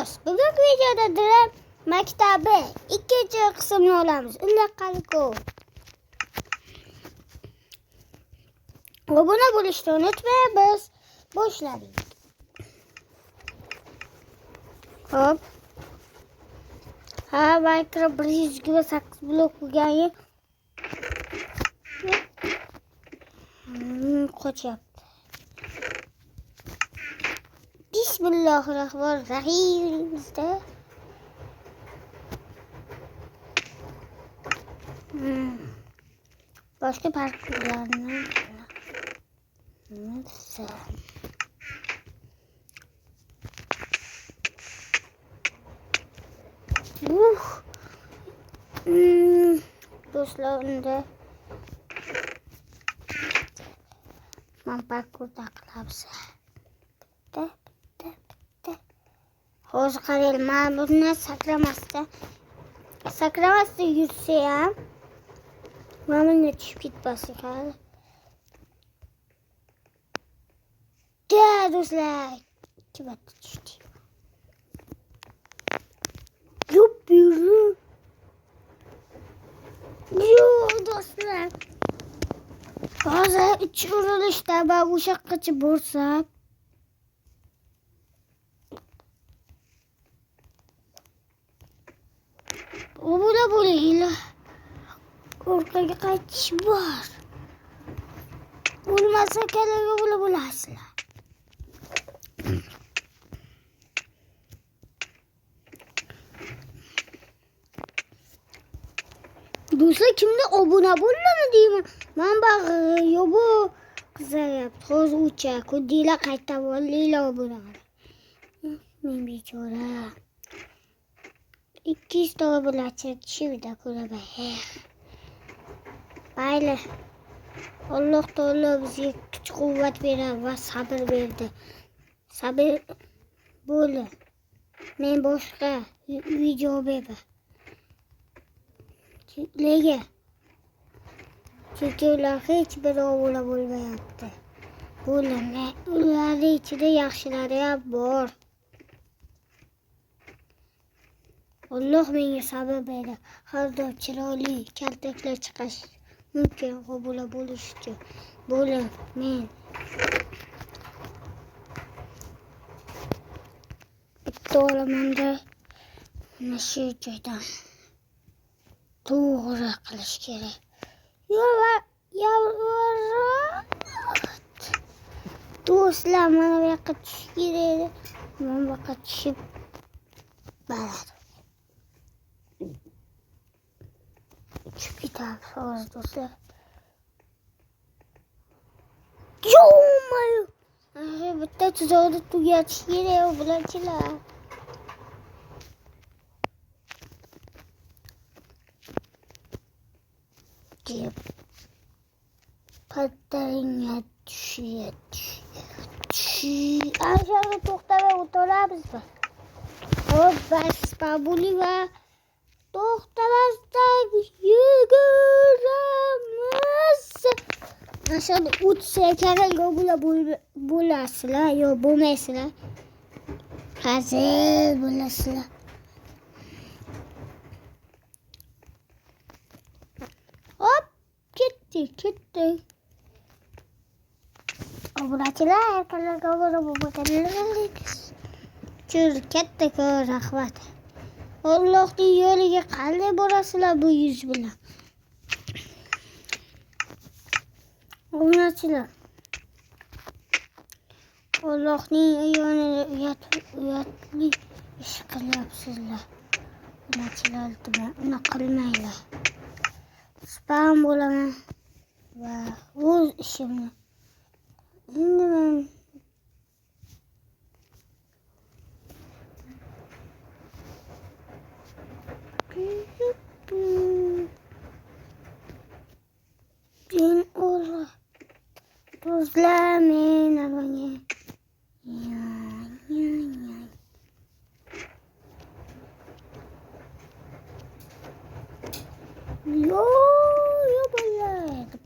Xo'sh, bugungi videoda Dilan maktabi ikkinchi qismini olamiz. Ular qanday? Obuna bo'lishni unutmang, biz boshladik. Hop. Ha, Minecraft 128 blok bo'lgani. Qochyapti. Bismillahirrahmanirrahim. Boshqa parkurlarni do'stlar, unda men parkurda qilamiz. Bitta. Hozir qarang, men buni sakramasdan yursa ham mana tushib ketmaslik hali. Do'stlar, ikki marta tushdi. Yuppiru. Yo do'stlar. Hozir 3 urilishda men o'sha yoqqacha borsam, bo'linglar. Orqaga qaytish bor. Bo'lmasa kalaga bo'lasizlar. Do'stlar, kimda obuna bo'ldimi deyman. Men bag'i bu qizaryapti. Hozir ucha kundinglar qayta bo'linglar obuna. Men bechora. 200 ta obunachi tushibda ko'raman. Mayli. Alloh taolo bizga kuch-quvvat beradi va sabr berdi. Sabr bo'ling. Men boshqa video beraman. Nega? Chunki ular hech bir ovula bo'lmayapti. Ularning ichida yaxshilari ham bor. Alloh menga sabr berdi. Har doim chiroyli kaltaklar chiqish mumkin obuna bo'lish uchun. Bo'ling, men bitta olamanda mana shu joydan to'g'ri qilish kerak. Do'stlar, mana bu yoqqa tushib kerak. Men bu yoqqa tushib boradi. Tushib ketamiz hozir do'stlar. Yo'mayo. Ana bitta tuzoqni tugatish kerak bularchilar. Patlaringga tushib. Aşağıda to'xtab o'tiramizmi? Hop, bas babuli va to'xtamasdan yuguramiz. Aşağıda o'tsa kerak bo'lasizlar, yo bo'lmaysizlar. Hazil bo'lasizlar. Hop, ketdi. Obunachilar, kanalga obuna bo'lmaganlar. Chur katta rahmat. Allohning yo'liga qanday borasizlar bu yuz bilan? Obunachilar, Allohning yo'lida uyatli ish qilyapsizlar. Obunachilar, uni qilmanglar. Spam bo'laman va o'z ishimni endi men do'stlar, men abone yo bo'ladi.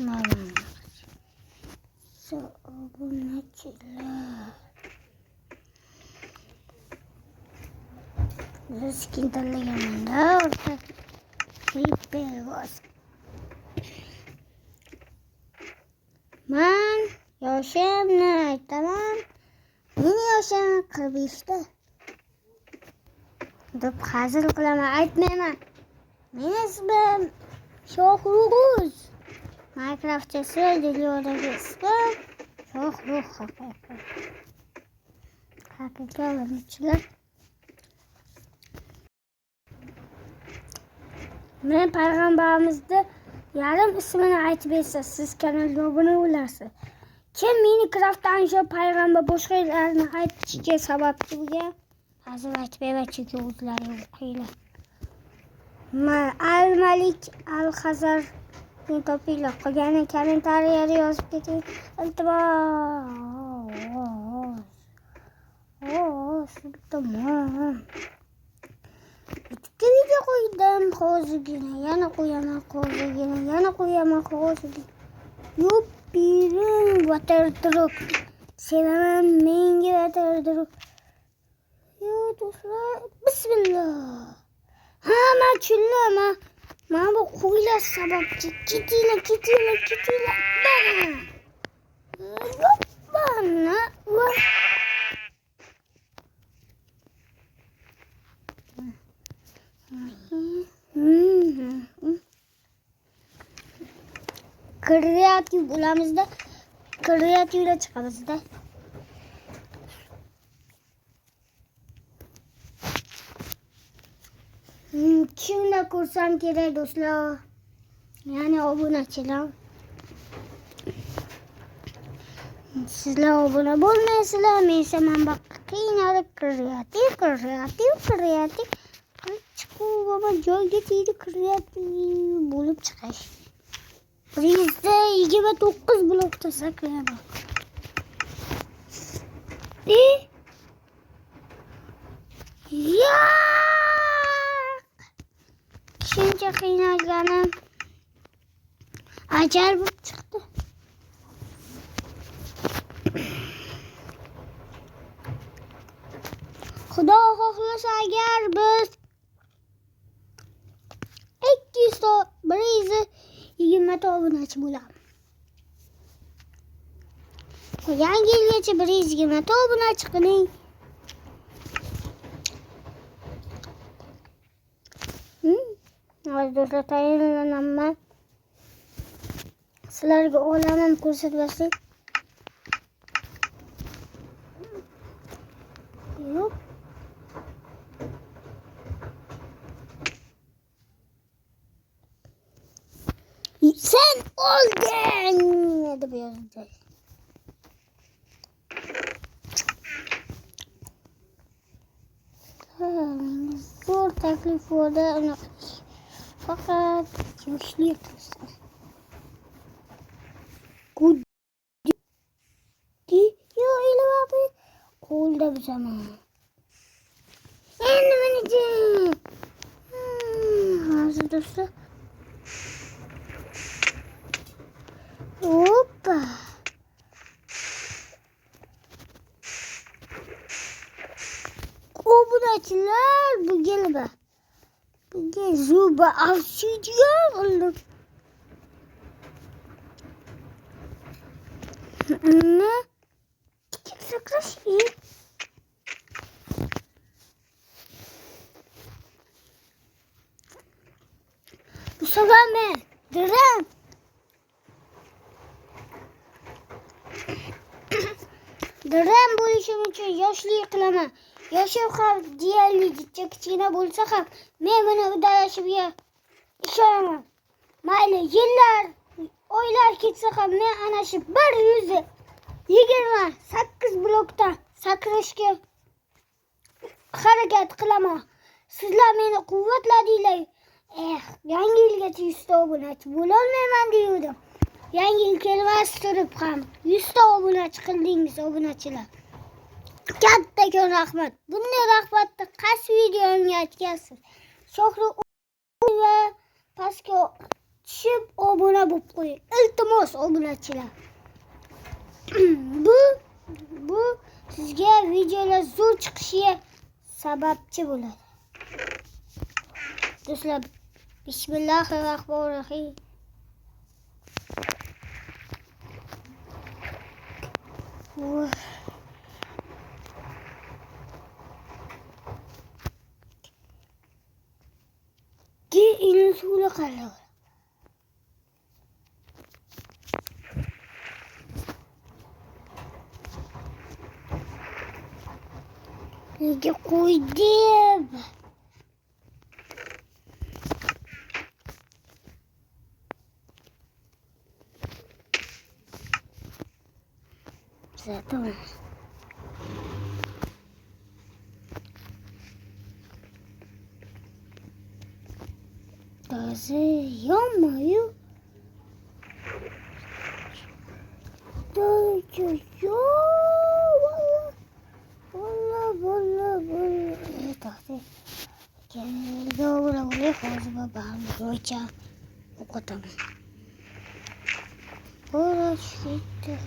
Mana obunachilar. Skin tanlaganmanda man yoshimni aytaman. Meni yoshim 45 deb hazil qilaman, aytmayman. Meni ismim Shohruz. Minecraft'chisi dunyodagi ismim Shohruz. Haqiqiy o'yinchilar. Men payg'ambarimizni yarim ismini aytib bersa, siz kanalga obuna bo'lasiz. Kim Minecraft'dan shu payg'ambar boshqalarni aytishiga sababchi bo'lgan? Hozir aytib beraman, chunki o'zlari o'qiylar. Al-Malik Al-Hazar topinglar. Qolgani kommentariyada yozib keting. Iltimos. Tamam. Bitta video qo'ydim hozirgina, yana qo'yaman hozirgina. Yuppiring waterdrop. Sevaman menga waterdrop. Yo do'stlar, bismillah. Ha, men tushundim. Men bu qo'ylar sababchi. Ketinglar. Bana. Kreativ bo'lamizda, kreativda chiqamizda. Kimda ko'rsam kerak do'stlar, ya'ni obunachilar. Sizlar obuna bo'lmaysizlar, men esa manba qiynalib kreativ. Chiqib baba joyga tegdi, kreativ bo'lib chiqish. Bizda 29 blokda saqlayman. Ya! Shuncha qiynalganim ajal bo'lib chiqdi. Xudo xohlasa agar biz 120 obunachi bo'lamiz. Yangi yilgacha 120 obunachi qiling. Hozir do'stlar tayinlanaman. Sizlarga olamam ko'rsatmaslik. Yo'q. Sen oldun deb yozdi. Zo'r taklif bo'ldi. Fakat yoshli qilsin. Yo, ilova qo'lda bizaman. Endi meniki. Hozir do'stlar. Hoppa. Obunachilar bu gelba. Bunga zuba obsidian oldim. Ne? Saklaş iyi. Bu sefer mi? Direm. Direm bo'lishim uchun yoshlik qilaman. Yoshim ham deyarli kichkina bo'lsa ham men buni uddalashimga ishonaman. Mayli yillar, oylar ketsa ham men ana shu 128 blokda sakrashga harakat qilaman. Sizlar meni quvvatladinglar. Yangi yilgacha 100 ta obunachi bo'lolmayman degandim. Yangi yil kelmas turib ham 100 ta obunachi qildingiz obunachilar. Kattakon rahmat. Bunday rahmatni qaysi videomga aytgansiz? Shohruz va pastga tushib obuna bo'lib qo'ying. Iltimos obunachilar. Bu sizga videolar zo'r chiqishiga sababchi bo'ladi. do'stlar, bismillahir-rohmanir-rohim. این طول قرار دیگه قویدیم. زدم تازه یا مایو تازه یا والا تازه که دوباره ولی خوز با هم روچه بکتم برای شکل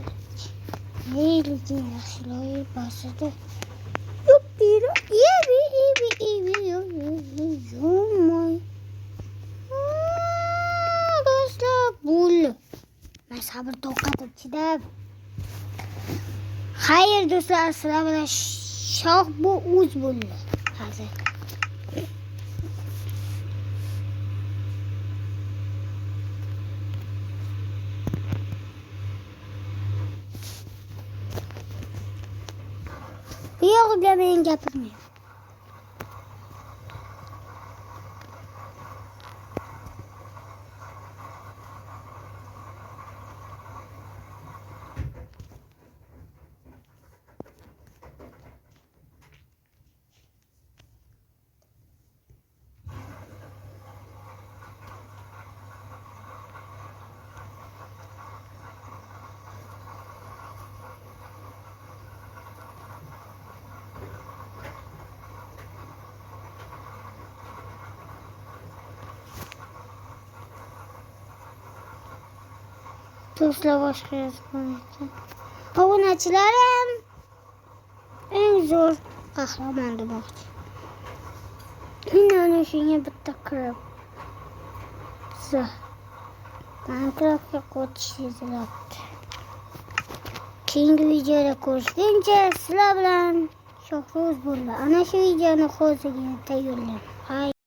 خیلی خیلی باسده یپیرو ایوی یومای بول من صبر توقعت چیدم. خیر دوستlar السلام علیکم. شاخ bu uz bo'ldi hozir. Bu yo'g'ida men gapirmayman. Do'stlar boshqa yozib obunachilarim eng zo'r qahramon demoqchi. Mana shunga bitta kirib Minecraftga qo'tish sezilyapti. Keyingi videoda ko'rishguncha sizlar bilan Shohruz bo'ldi. Ana shu videoni hozirgina tayyorladim.